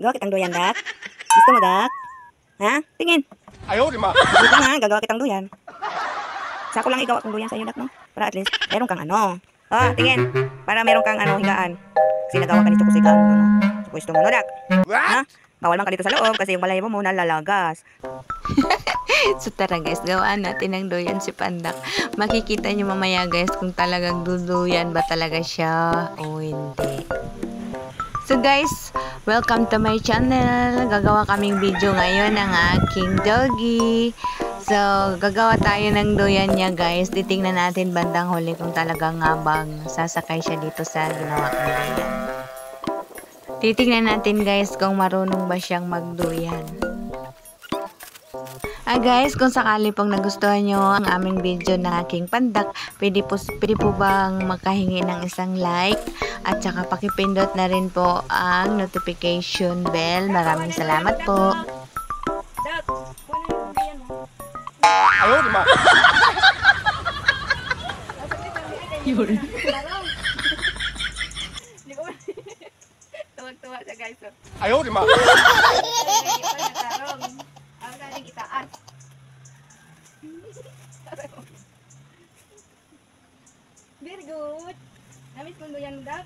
Gawa kitang duyan, Dak. Gusto mo, Dak? Ha? Tingin. Ayaw, di ma. Dito nga, gagawa kitang duyan. Sako lang igawa kong duyan sa iyo, Dak, no? Para at least, meron kang ano. Tingin. Para meron kang ano, higaan. Kasi nagawa ka nito kasi higaan mo, no? So, gusto mo, no, Dak? Ha? Bawal man ka dito sa loob kasi yung balahibo mo nalalagas. So tara guys, gawaan natin ng duyan si Pandak. Makikita nyo mamaya guys kung talagang duduyan ba talaga siya o hindi. So guys, welcome to my channel. Gagawa kaming video ngayon ng aking doggy. So, gagawa tayo ng duyan niya guys. Titingnan natin bandang huli kung talagang nga bang sasakay siya dito sa ginawa kong duyan. Titingnan natin guys kung marunong ba siyang magduyan. Guys, kung sakali pong nagustuhan nyo ang aming video ng aking Pandak, pwede po bang makahingi ng isang like at saka pakipindot na rin po ang notification bell. Maraming salamat po. Ayaw, di ma. Tuwag-tuwa siya guys. Ayaw, di ma. Very good. Namis kong duyan mo, Dak.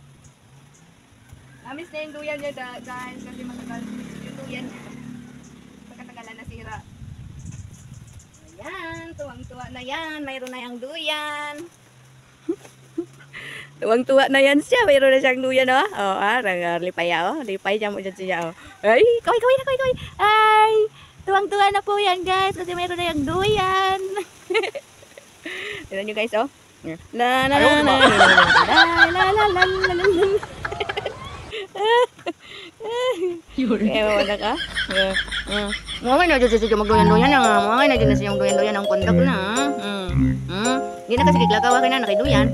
Namis na yung duyan niya, guys. Kasi matagal yung duyan niya. Pagkatagalan nasira. Ayan, tuwang-tuwa na yan. Mayroon na yung duyan. Tuwang-tuwa na yan siya. Mayroon na siyang duyan, oh. Lipay, oh. Lipay dyan mo dyan siya, oh. Ay, kaway na, kaway. Ay, tuwang-tuwa na po yan, guys. Kasi mayroon na yung duyan. Tignan nyo, guys, oh. La la la la la la la la la. Ewan na ka. Mga na dyan siya magduyan-duyan na. Mga na dyan na siya magduyan-duyan ng kondak na. Hindi na kasi kiklakawa ka na nakiduyan.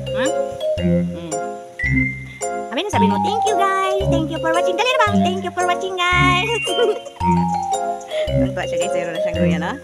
Sabi na sabi mo, thank you guys. Thank you for watching. Dali na ba? Thank you for watching guys. Tuntua siya guys. Mayroon na siyang duyan, ha?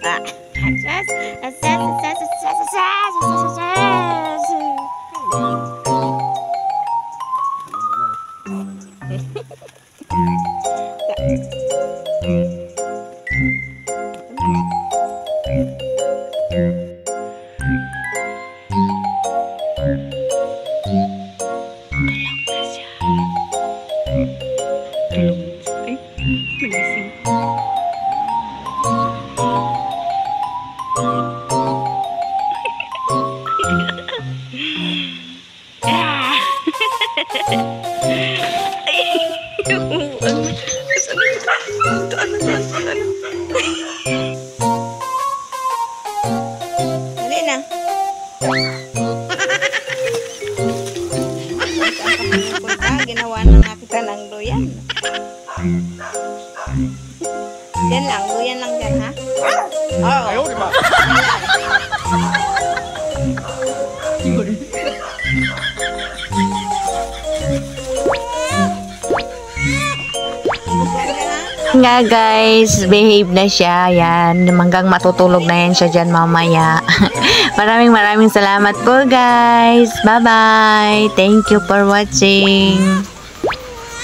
Dali na. Ginawa na nga kita ng duyan. Diyan lang, duyan lang dyan, ha? Ayaw, di ma. Nga guys, behave na siya. Yan, hanggang matutulog na yan siya dyan mamaya. Maraming salamat po guys. Bye bye. Thank you for watching.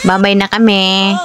Bye bye na kami.